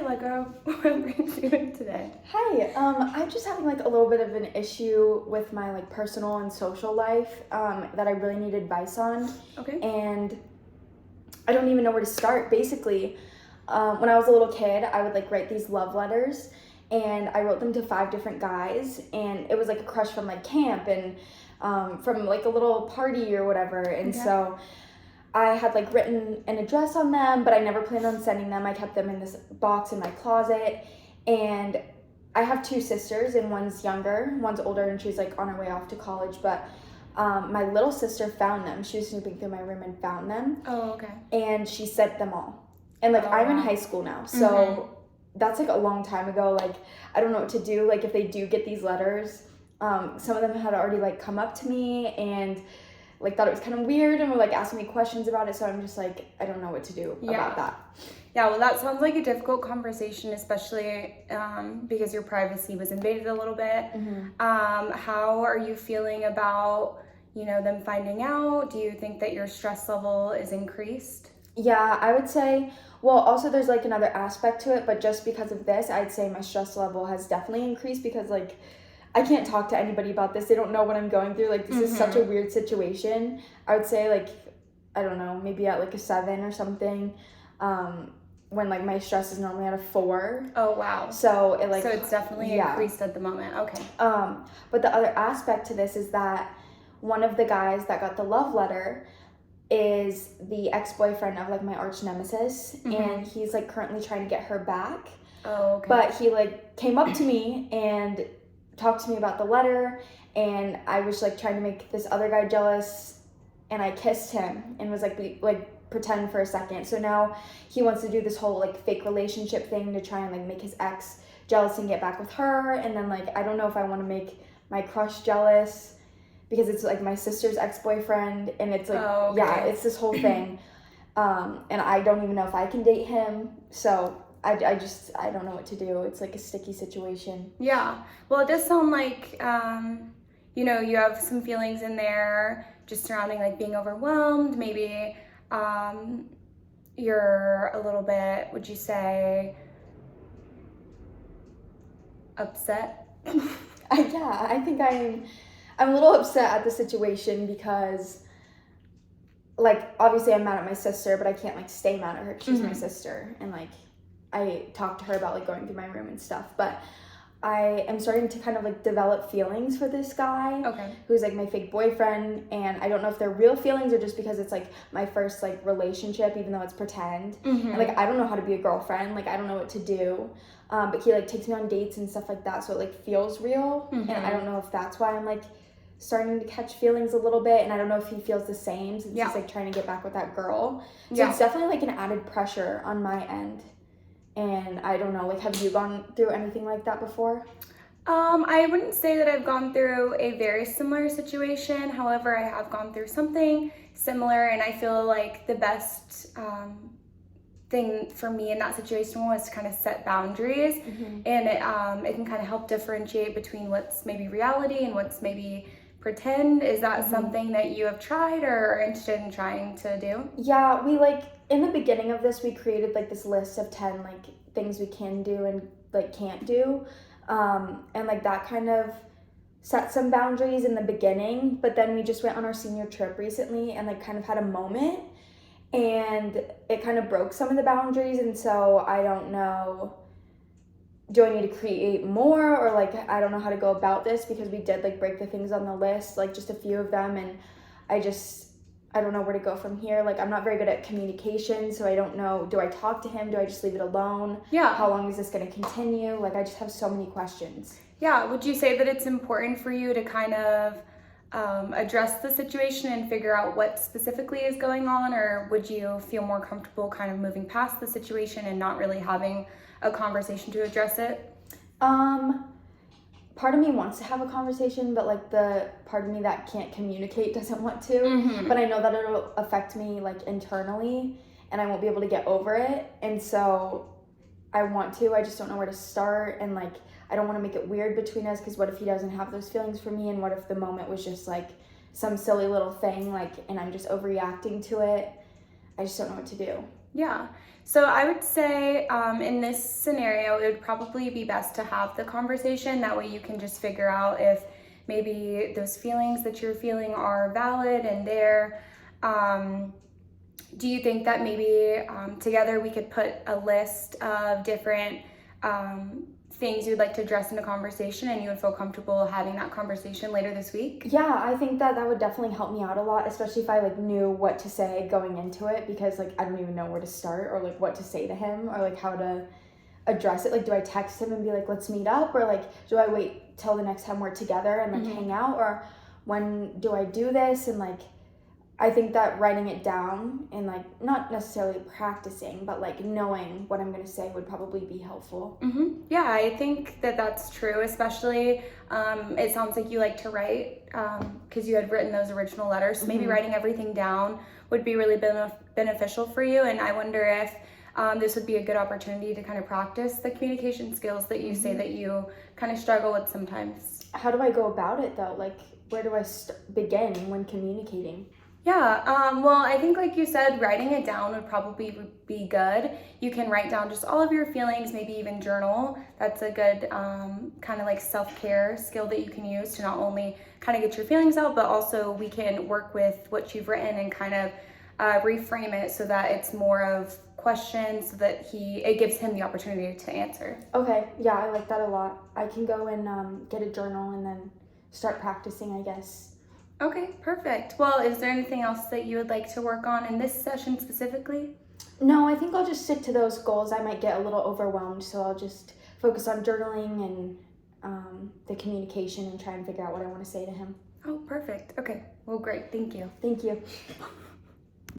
Allegra. What brings you in today? Hi, I'm just having like a little bit of an issue with my like personal and social life that I really need advice on. Okay. And I don't even know where to start. Basically, when I was a little kid, I would like write these love letters, and I wrote them to 5 different guys, and it was like a crush from like camp and from like a little party or whatever. And so I had like written an address on them, but I never planned on sending them. I kept them in this box in my closet. And I have 2 sisters, and one's younger, one's older, and she's like on her way off to college. But my little sister found them. She was snooping through my room and found them. Oh, okay. And she sent them all. And like I'm in high school now, so that's like a long time ago. Like I don't know what to do. Like if they do get these letters, some of them had already like come up to me and like thought it was kind of weird and were like asking me questions about it. So I'm just like, I don't know what to do about that. Yeah, well, that sounds like a difficult conversation, especially because your privacy was invaded a little bit. How are you feeling about, them finding out? Do you think that your stress level is increased? Yeah, I would say, well, also there's like another aspect to it, but just because of this, I'd say my stress level has definitely increased because like I can't talk to anybody about this. They don't know what I'm going through. Like, this is such a weird situation. I would say, like, I don't know, maybe at like a 7 or something, when like my stress is normally at a 4. Oh, wow. So it's definitely increased at the moment. Okay. But the other aspect to this is that one of the guys that got the love letter is the ex-boyfriend of like my arch nemesis, and he's like currently trying to get her back. Oh, okay. But he like came up to me and talked to me about the letter, and I was like trying to make this other guy jealous, and I kissed him and was like pretend for a second. So now he wants to do this whole like fake relationship thing to try and like make his ex jealous and get back with her. And then like I don't know if I want to make my crush jealous because it's like my sister's ex-boyfriend, and it's like it's this whole thing, and I don't even know if I can date him. So I don't know what to do. It's like a sticky situation. Yeah. Well, it does sound like, you have some feelings in there just surrounding like being overwhelmed. Maybe you're a little bit, would you say, upset? I think I'm a little upset at the situation because like obviously I'm mad at my sister, but I can't like stay mad at her 'cause she's my sister, and like I talked to her about like going through my room and stuff, but I am starting to kind of like develop feelings for this guy who's like my fake boyfriend, and I don't know if they're real feelings or just because it's like my first like relationship, even though it's pretend. And like I don't know how to be a girlfriend, like I don't know what to do, but he like takes me on dates and stuff like that, so it like feels real. And I don't know if that's why I'm like starting to catch feelings a little bit, and I don't know if he feels the same since he's like trying to get back with that girl. So it's definitely like an added pressure on my end. And I don't know, like, have you gone through anything like that before? I wouldn't say that I've gone through a very similar situation. However, I have gone through something similar, and I feel like the best thing for me in that situation was to kind of set boundaries, and it can kind of help differentiate between what's maybe reality and what's maybe pretend. Is that something that you have tried or are interested in trying to do? Yeah, we like in the beginning of this we created like this list of 10 like things we can do and like can't do, and like that kind of set some boundaries in the beginning. But then we just went on our senior trip recently and like kind of had a moment, and it kind of broke some of the boundaries. And so I don't know, do I need to create more, or like I don't know how to go about this because we did like break the things on the list, like just a few of them, and I don't know where to go from here. Like I'm not very good at communication, so I don't know, do I talk to him, do I just leave it alone? How long is this going to continue? Like I just have so many questions. Would you say that it's important for you to kind of address the situation and figure out what specifically is going on, or would you feel more comfortable kind of moving past the situation and not really having a conversation to address it? Part of me wants to have a conversation, but like the part of me that can't communicate doesn't want to. But I know that it'll affect me like internally, and I won't be able to get over it. And so I want to, I just don't know where to start. And like I don't want to make it weird between us, because what if he doesn't have those feelings for me, and what if the moment was just like some silly little thing, like, and I'm just overreacting to it. I just don't know what to do. Yeah. So I would say in this scenario, it would probably be best to have the conversation. That way you can just figure out if maybe those feelings that you're feeling are valid and there. Um, do you think that maybe together we could put a list of different things you'd like to address in a conversation and you would feel comfortable having that conversation later this week? Yeah, I think that would definitely help me out a lot, especially if I like knew what to say going into it, because like I don't even know where to start or like what to say to him or like how to address it. Like, do I text him and be like, let's meet up, or like do I wait till the next time we're together and like hang out, or when do I do this? And like I think that writing it down and like not necessarily practicing, but like knowing what I'm gonna say would probably be helpful. Yeah, I think that that's true, especially it sounds like you like to write because you had written those original letters. So maybe writing everything down would be really beneficial for you. And I wonder if this would be a good opportunity to kind of practice the communication skills that you say that you kind of struggle with sometimes. How do I go about it though? Like, where do I begin when communicating? Yeah, well, I think like you said, writing it down would probably be good. You can write down just all of your feelings, maybe even journal. That's a good kind of like self-care skill that you can use to not only kind of get your feelings out, but also we can work with what you've written and kind of reframe it so that it's more of questions so that it gives him the opportunity to answer. Okay, yeah, I like that a lot. I can go and get a journal and then start practicing, I guess. Okay, perfect. Well, is there anything else that you would like to work on in this session specifically? No, I think I'll just stick to those goals. I might get a little overwhelmed, so I'll just focus on journaling and the communication and try and figure out what I want to say to him. Oh, perfect. Okay, well, great. Thank you. Thank you.